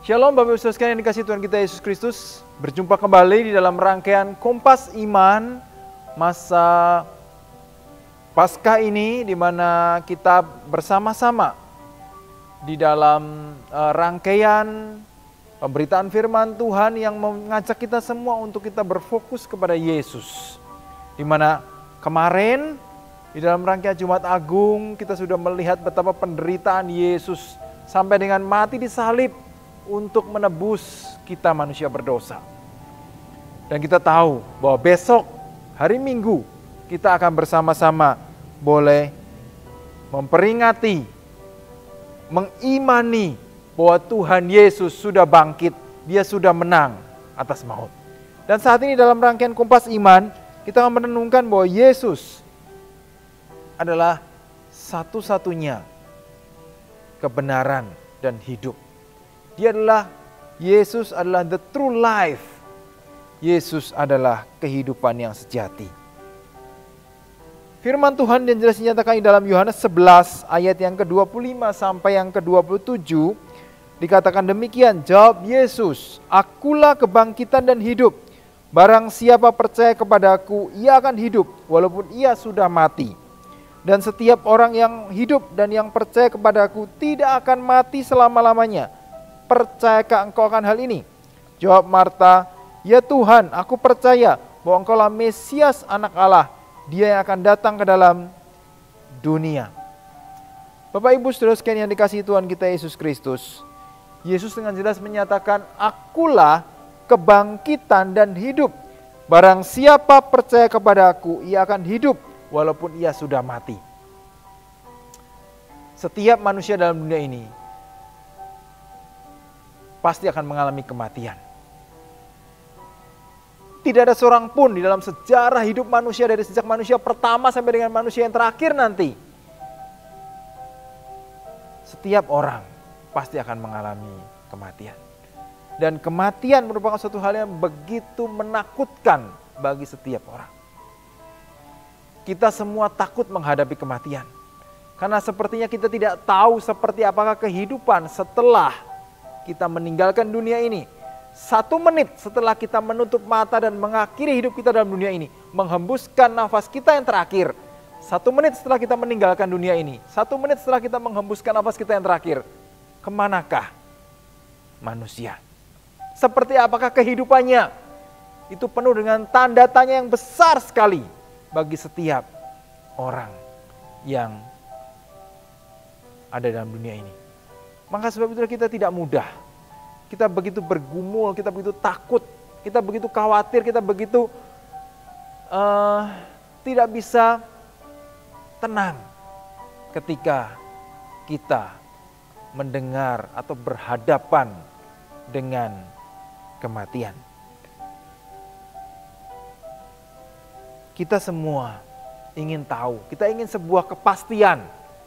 Shalom Bapak Ibu Saudara sekalian yang dikasihi Tuhan kita Yesus Kristus. Berjumpa kembali di dalam rangkaian Kompas Iman masa Paskah ini, di mana kita bersama-sama di dalam rangkaian pemberitaan firman Tuhan yang mengajak kita semua untuk kita berfokus kepada Yesus. Di mana kemarin di dalam rangkaian Jumat Agung kita sudah melihat betapa penderitaan Yesus sampai dengan mati di salib untuk menebus kita manusia berdosa. Dan kita tahu bahwa besok hari Minggu kita akan bersama-sama boleh memperingati, mengimani bahwa Tuhan Yesus sudah bangkit, Dia sudah menang atas maut. Dan saat ini dalam rangkaian Kompas Iman kita akan merenungkan bahwa Yesus adalah satu-satunya kebenaran dan hidup. Yesus adalah the true life. Yesus adalah kehidupan yang sejati. Firman Tuhan yang jelas dinyatakan di dalam Yohanes 11 ayat yang ke-25 sampai yang ke-27 dikatakan demikian, jawab Yesus, "Akulah kebangkitan dan hidup. Barang siapa percaya kepadaku, ia akan hidup walaupun ia sudah mati. Dan setiap orang yang hidup dan yang percaya kepadaku tidak akan mati selama-lamanya. Percayakah engkau akan hal ini?" Jawab Marta, "Ya Tuhan, aku percaya bahwa engkaulah Mesias anak Allah, Dia yang akan datang ke dalam dunia." Bapak Ibu Saudara sekalian yang dikasihi Tuhan kita Yesus Kristus, Yesus dengan jelas menyatakan, "Akulah kebangkitan dan hidup. Barang siapa percaya kepada aku, ia akan hidup walaupun ia sudah mati." Setiap manusia dalam dunia ini pasti akan mengalami kematian. Tidak ada seorang pun di dalam sejarah hidup manusia dari sejak manusia pertama sampai dengan manusia yang terakhir nanti. Setiap orang pasti akan mengalami kematian. Dan kematian merupakan suatu hal yang begitu menakutkan bagi setiap orang. Kita semua takut menghadapi kematian. Karena sepertinya kita tidak tahu seperti apakah kehidupan setelah kita meninggalkan dunia ini. 1 menit setelah kita menutup mata dan mengakhiri hidup kita dalam dunia ini, menghembuskan nafas kita yang terakhir. 1 menit setelah kita meninggalkan dunia ini, 1 menit setelah kita menghembuskan nafas kita yang terakhir, kemanakah manusia? Seperti apakah kehidupannya? Itu penuh dengan tanda tanya yang besar sekali bagi setiap orang yang ada dalam dunia ini. Maka sebab itu kita tidak mudah. Kita begitu bergumul, kita begitu takut, kita begitu khawatir, kita begitu tidak bisa tenang ketika kita mendengar atau berhadapan dengan kematian. Kita semua ingin tahu, kita ingin sebuah kepastian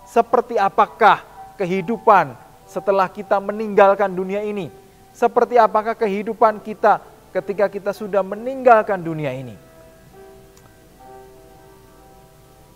seperti apakah kehidupan setelah kita meninggalkan dunia ini. Seperti apakah kehidupan kita ketika kita sudah meninggalkan dunia ini.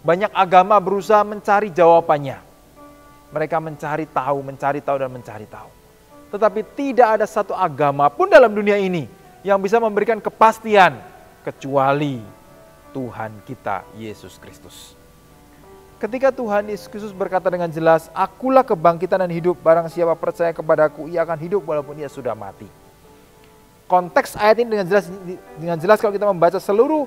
Banyak agama berusaha mencari jawabannya. Mereka mencari tahu, dan mencari tahu. Tetapi tidak ada satu agama pun dalam dunia ini yang bisa memberikan kepastian kecuali Tuhan kita Yesus Kristus. Ketika Tuhan Yesus Kristus berkata dengan jelas, "Akulah kebangkitan dan hidup, barang siapa percaya kepadaku, ia akan hidup walaupun ia sudah mati." Konteks ayat ini dengan jelas kalau kita membaca seluruh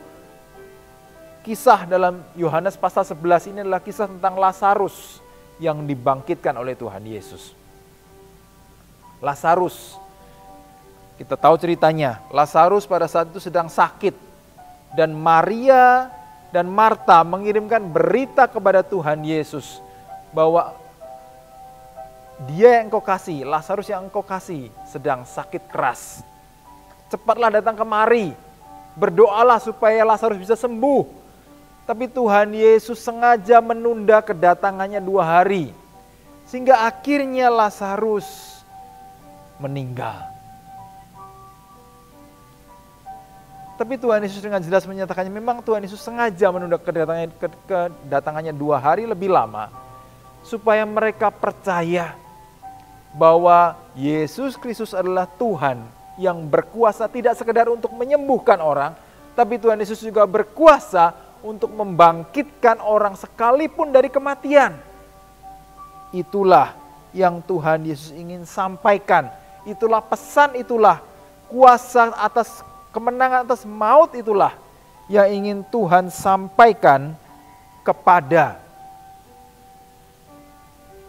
kisah dalam Yohanes pasal 11 ini adalah kisah tentang Lazarus yang dibangkitkan oleh Tuhan Yesus. Lazarus, kita tahu ceritanya, Lazarus pada saat itu sedang sakit dan Maria dan Marta mengirimkan berita kepada Tuhan Yesus bahwa Dia yang engkau kasih, Lazarus yang engkau kasih sedang sakit keras. Cepatlah datang kemari, berdoalah supaya Lazarus bisa sembuh. Tapi Tuhan Yesus sengaja menunda kedatangannya 2 hari. Sehingga akhirnya Lazarus meninggal. Tapi Tuhan Yesus dengan jelas menyatakannya, memang Tuhan Yesus sengaja menunda kedatangannya 2 hari lebih lama, supaya mereka percaya bahwa Yesus Kristus adalah Tuhan yang berkuasa tidak sekedar untuk menyembuhkan orang, tapi Tuhan Yesus juga berkuasa untuk membangkitkan orang sekalipun dari kematian. Itulah yang Tuhan Yesus ingin sampaikan. Itulah pesan, itulah kuasa atas kemenangan atas maut, itulah yang ingin Tuhan sampaikan kepada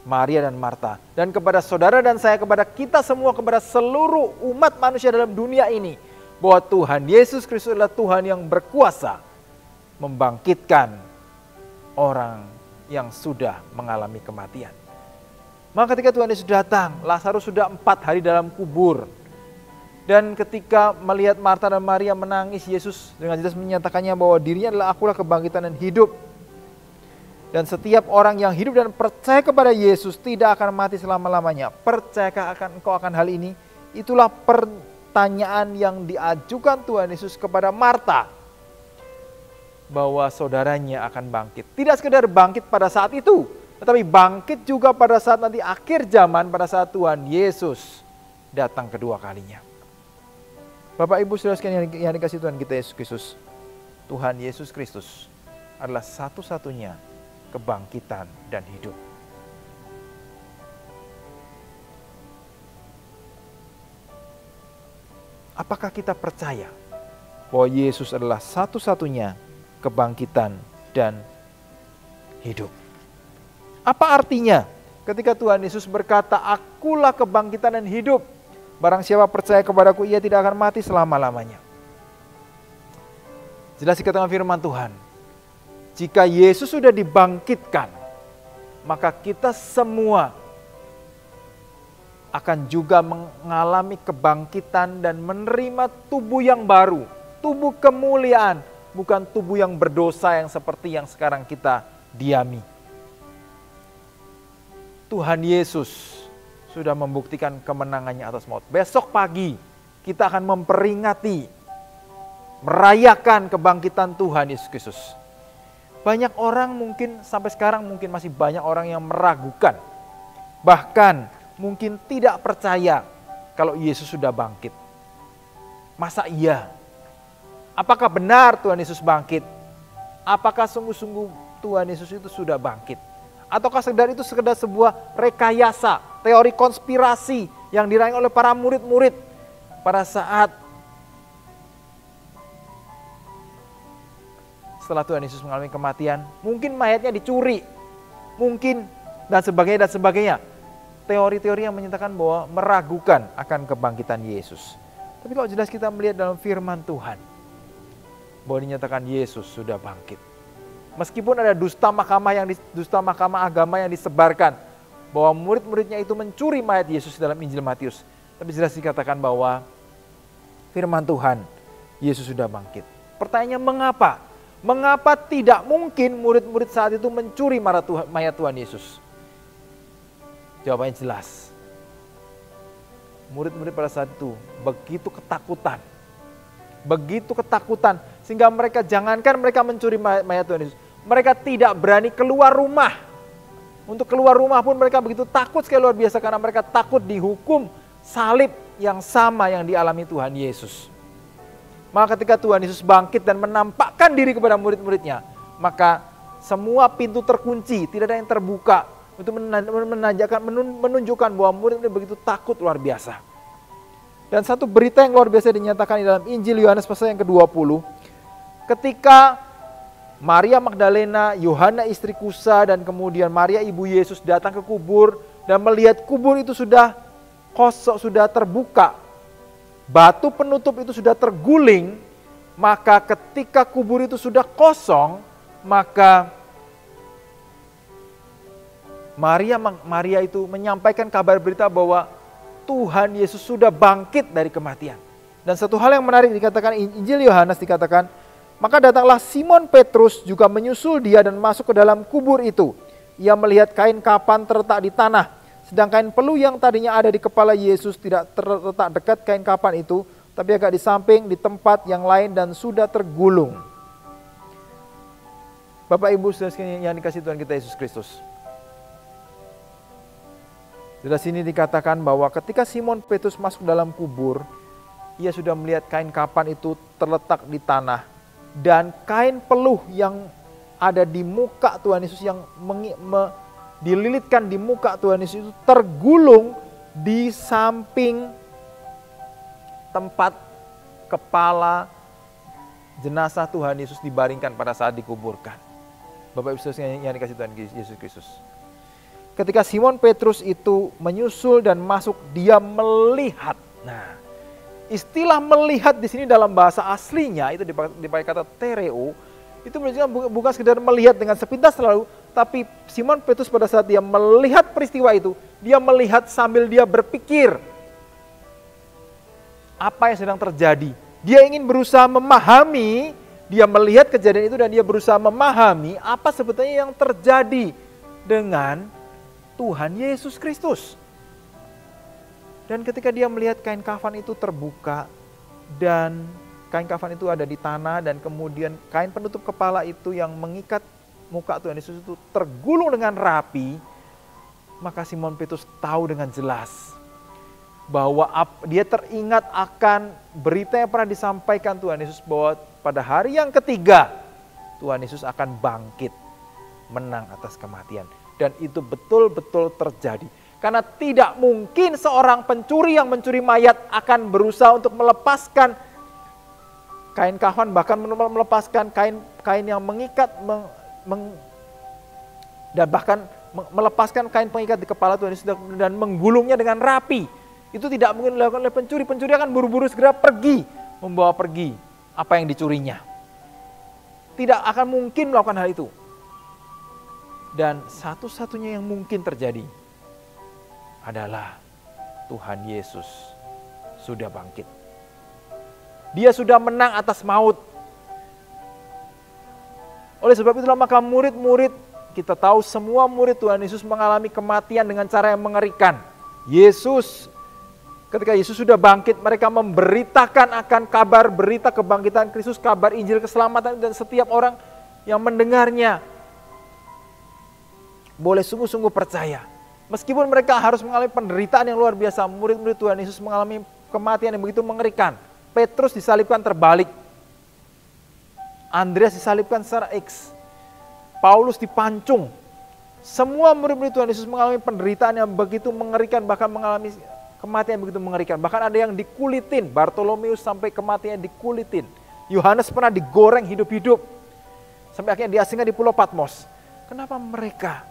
Maria dan Marta, dan kepada saudara dan saya, kepada kita semua, kepada seluruh umat manusia dalam dunia ini, bahwa Tuhan Yesus Kristus adalah Tuhan yang berkuasa membangkitkan orang yang sudah mengalami kematian. Maka ketika Tuhan Yesus datang, Lazarus sudah 4 hari dalam kubur. Dan ketika melihat Marta dan Maria menangis, Yesus dengan jelas menyatakannya bahwa dirinya adalah akulah kebangkitan dan hidup. Dan setiap orang yang hidup dan percaya kepada Yesus tidak akan mati selama-lamanya. Percayakah engkau akan hal ini? Itulah pertanyaan yang diajukan Tuhan Yesus kepada Marta. Bahwa saudaranya akan bangkit. Tidak sekedar bangkit pada saat itu, tetapi bangkit juga pada saat nanti akhir zaman, pada saat Tuhan Yesus datang kedua kalinya. Bapak Ibu saudara sekalian yang dikasihi Tuhan kita Yesus Kristus, Tuhan Yesus Kristus adalah satu-satunya kebangkitan dan hidup. Apakah kita percaya bahwa Yesus adalah satu-satunya kebangkitan dan hidup? Apa artinya ketika Tuhan Yesus berkata, akulah kebangkitan dan hidup. Barang siapa percaya kepadaku, ia tidak akan mati selama-lamanya. Jelas dikatakan firman Tuhan, jika Yesus sudah dibangkitkan, maka kita semua akan juga mengalami kebangkitan dan menerima tubuh yang baru, tubuh kemuliaan, bukan tubuh yang berdosa yang seperti yang sekarang kita diami. Tuhan Yesus sudah membuktikan kemenangannya atas maut. Besok pagi kita akan memperingati, merayakan kebangkitan Tuhan Yesus Kristus. Banyak orang mungkin sampai sekarang mungkin masih banyak orang yang meragukan. Bahkan mungkin tidak percaya kalau Yesus sudah bangkit. Masa iya? Apakah benar Tuhan Yesus bangkit? Apakah sungguh-sungguh Tuhan Yesus itu sudah bangkit? Ataukah itu sekedar sebuah rekayasa, teori konspirasi yang dirancang oleh para murid-murid pada saat setelah Tuhan Yesus mengalami kematian, mungkin mayatnya dicuri, mungkin dan sebagainya. Teori-teori yang menyatakan bahwa meragukan akan kebangkitan Yesus. Tapi kalau jelas kita melihat dalam firman Tuhan, bahwa dinyatakan Yesus sudah bangkit. Meskipun ada dusta mahkamah agama yang disebarkan, bahwa murid-muridnya itu mencuri mayat Yesus dalam Injil Matius. Tapi jelas dikatakan bahwa firman Tuhan, Yesus sudah bangkit. Pertanyaannya mengapa? Mengapa tidak mungkin murid-murid saat itu mencuri mayat Tuhan Yesus? Jawabannya jelas. Murid-murid pada saat itu begitu ketakutan, sehingga mereka jangankan mereka mencuri mayat Tuhan Yesus, mereka tidak berani keluar rumah. Untuk keluar rumah pun mereka begitu takut sekali, luar biasa, karena mereka takut dihukum salib yang sama yang dialami Tuhan Yesus. Maka ketika Tuhan Yesus bangkit dan menampakkan diri kepada murid-muridnya, maka semua pintu terkunci, tidak ada yang terbuka. Itu menunjukkan bahwa murid-murid begitu takut luar biasa. Dan satu berita yang luar biasa dinyatakan di dalam Injil Yohanes pasal yang ke-20. Ketika Maria Magdalena, Yohana istri Kusa, dan kemudian Maria ibu Yesus datang ke kubur dan melihat kubur itu sudah kosong, sudah terbuka. Batu penutup itu sudah terguling, maka ketika kubur itu sudah kosong, maka Maria itu menyampaikan kabar berita bahwa Tuhan Yesus sudah bangkit dari kematian. Dan satu hal yang menarik dikatakan Injil Yohanes dikatakan, maka datanglah Simon Petrus juga menyusul dia dan masuk ke dalam kubur itu. Ia melihat kain kapan terletak di tanah, sedang kain peluh yang tadinya ada di kepala Yesus tidak terletak dekat kain kapan itu, tapi agak di samping di tempat yang lain dan sudah tergulung. Bapak Ibu saudara sekalian yang dikasihi Tuhan kita Yesus Kristus. Di sini dikatakan bahwa ketika Simon Petrus masuk dalam kubur, ia sudah melihat kain kafan itu terletak di tanah, dan kain peluh yang ada di muka Tuhan Yesus yang dililitkan di muka Tuhan Yesus itu tergulung di samping tempat kepala jenazah Tuhan Yesus dibaringkan pada saat dikuburkan. Bapak Ibu Saudara yang dikasihi Tuhan Yesus Kristus. Ketika Simon Petrus itu menyusul dan masuk, dia melihat. Nah, istilah melihat di sini dalam bahasa aslinya itu dipakai kata tereo, itu bukan sekedar melihat dengan sepintas lalu, tapi Simon Petrus pada saat dia melihat peristiwa itu, dia melihat sambil dia berpikir apa yang sedang terjadi. Dia ingin berusaha memahami, dia melihat kejadian itu dan dia berusaha memahami apa sebetulnya yang terjadi dengan Tuhan Yesus Kristus. Dan ketika dia melihat kain kafan itu terbuka dan kain kafan itu ada di tanah dan kemudian kain penutup kepala itu yang mengikat muka Tuhan Yesus itu tergulung dengan rapi, maka Simon Petrus tahu dengan jelas bahwa dia teringat akan berita yang pernah disampaikan Tuhan Yesus bahwa pada hari yang ketiga Tuhan Yesus akan bangkit menang atas kematian. Dan itu betul-betul terjadi. Karena tidak mungkin seorang pencuri yang mencuri mayat akan berusaha untuk melepaskan kain kafan, bahkan melepaskan kain yang mengikat dan bahkan melepaskan kain pengikat di kepala Tuhan Yesus dan menggulungnya dengan rapi. Itu tidak mungkin dilakukan oleh pencuri. Pencuri akan buru-buru segera pergi, membawa pergi apa yang dicurinya. Tidak akan mungkin melakukan hal itu. Dan satu-satunya yang mungkin terjadi adalah Tuhan Yesus sudah bangkit. Dia sudah menang atas maut. Oleh sebab itulah maka murid-murid, kita tahu semua murid Tuhan Yesus mengalami kematian dengan cara yang mengerikan. Ketika Yesus sudah bangkit, mereka memberitakan akan kabar berita kebangkitan Kristus, kabar Injil keselamatan, dan setiap orang yang mendengarnya boleh sungguh-sungguh percaya. Meskipun mereka harus mengalami penderitaan yang luar biasa, murid-murid Tuhan Yesus mengalami kematian yang begitu mengerikan. Petrus disalibkan terbalik. Andreas disalibkan secara X. Paulus dipancung. Semua murid-murid Tuhan Yesus mengalami penderitaan yang begitu mengerikan, bahkan mengalami kematian yang begitu mengerikan. Bahkan ada yang dikulitin, Bartolomeus sampai kematian dikulitin. Yohanes pernah digoreng hidup-hidup. Sampai akhirnya diasingkan di Pulau Patmos. Kenapa mereka?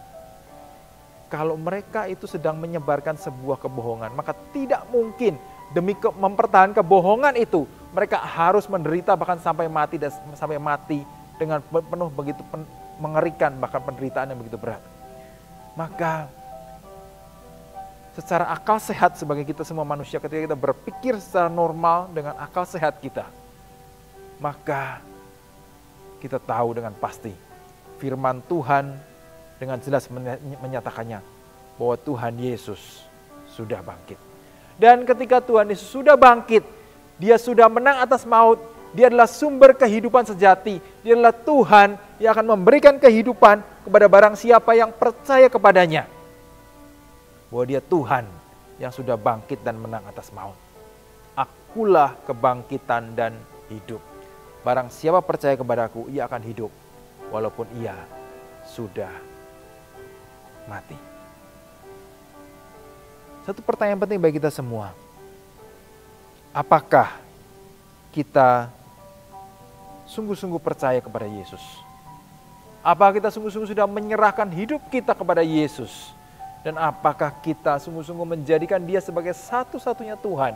Kalau mereka itu sedang menyebarkan sebuah kebohongan, maka tidak mungkin demi mempertahankan kebohongan itu, mereka harus menderita bahkan sampai mati dan sampai mati dengan penuh begitu mengerikan, bahkan penderitaan yang begitu berat. Maka secara akal sehat sebagai kita semua manusia, ketika kita berpikir secara normal dengan akal sehat kita, maka kita tahu dengan pasti firman Tuhan dengan jelas menyatakannya bahwa Tuhan Yesus sudah bangkit. Dan ketika Tuhan Yesus sudah bangkit, dia sudah menang atas maut, dia adalah sumber kehidupan sejati, dia adalah Tuhan yang akan memberikan kehidupan kepada barang siapa yang percaya kepadanya. Bahwa dia Tuhan yang sudah bangkit dan menang atas maut. Akulah kebangkitan dan hidup. Barang siapa percaya kepadaku, ia akan hidup walaupun ia sudah mati. Satu pertanyaan penting bagi kita semua. Apakah kita sungguh-sungguh percaya kepada Yesus? Apakah kita sungguh-sungguh sudah menyerahkan hidup kita kepada Yesus? Dan apakah kita sungguh-sungguh menjadikan Dia sebagai satu-satunya Tuhan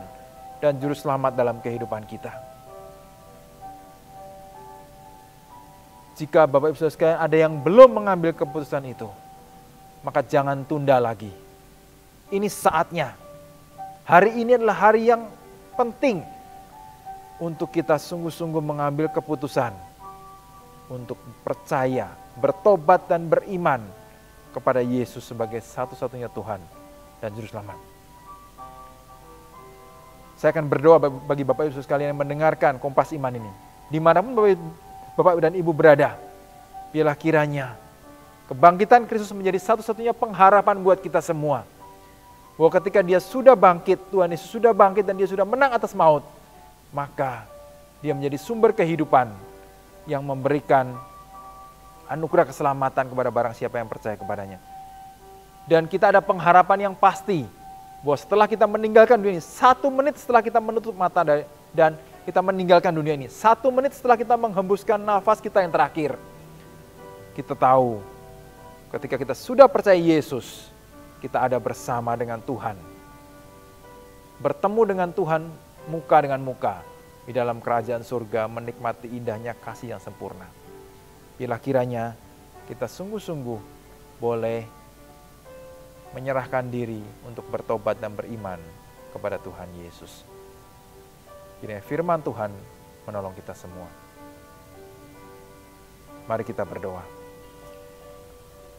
dan Juru Selamat dalam kehidupan kita? Jika Bapak Ibu Saudara sekalian ada yang belum mengambil keputusan itu, maka jangan tunda lagi. Ini saatnya. Hari ini adalah hari yang penting untuk kita sungguh-sungguh mengambil keputusan untuk percaya, bertobat dan beriman kepada Yesus sebagai satu-satunya Tuhan dan Juru Selamat. Saya akan berdoa bagi Bapak Ibu sekalian yang mendengarkan Kompas Iman ini. Dimanapun Bapak dan Ibu berada, biarlah kiranya kebangkitan Kristus menjadi satu-satunya pengharapan buat kita semua. bahwa ketika dia sudah bangkit, Tuhan Yesus sudah bangkit dan dia sudah menang atas maut, maka dia menjadi sumber kehidupan yang memberikan anugerah keselamatan kepada barang siapa yang percaya kepadanya. Dan kita ada pengharapan yang pasti bahwa setelah kita meninggalkan dunia ini, 1 menit setelah kita menutup mata dan kita meninggalkan dunia ini, 1 menit setelah kita menghembuskan nafas kita yang terakhir, kita tahu ketika kita sudah percaya Yesus, kita ada bersama dengan Tuhan. Bertemu dengan Tuhan muka dengan muka di dalam kerajaan surga, menikmati indahnya kasih yang sempurna. Bila kiranya kita sungguh-sungguh boleh menyerahkan diri untuk bertobat dan beriman kepada Tuhan Yesus. Kiranya firman Tuhan menolong kita semua. Mari kita berdoa.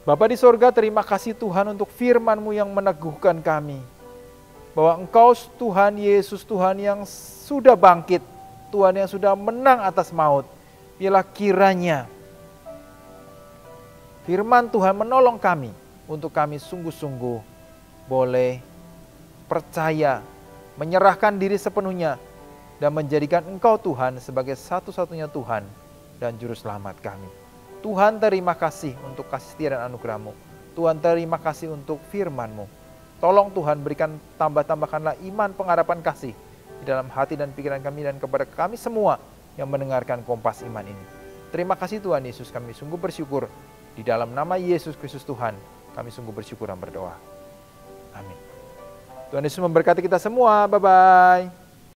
Bapa di sorga, terima kasih Tuhan untuk firman-Mu yang meneguhkan kami. Bahwa Engkau Tuhan Yesus, Tuhan yang sudah bangkit, Tuhan yang sudah menang atas maut. Bila kiranya firman Tuhan menolong kami, untuk kami sungguh-sungguh boleh percaya, menyerahkan diri sepenuhnya, dan menjadikan Engkau Tuhan sebagai satu-satunya Tuhan dan Juru Selamat kami. Tuhan, terima kasih untuk kasih setia dan anugerah-Mu. Tuhan, terima kasih untuk firman-Mu. Tolong Tuhan berikan tambahkanlah iman, pengharapan, kasih di dalam hati dan pikiran kami dan kepada kami semua yang mendengarkan Kompas Iman ini. Terima kasih Tuhan Yesus, kami sungguh bersyukur. Di dalam nama Yesus Kristus Tuhan, kami sungguh bersyukur dan berdoa. Amin. Tuhan Yesus memberkati kita semua. Bye-bye.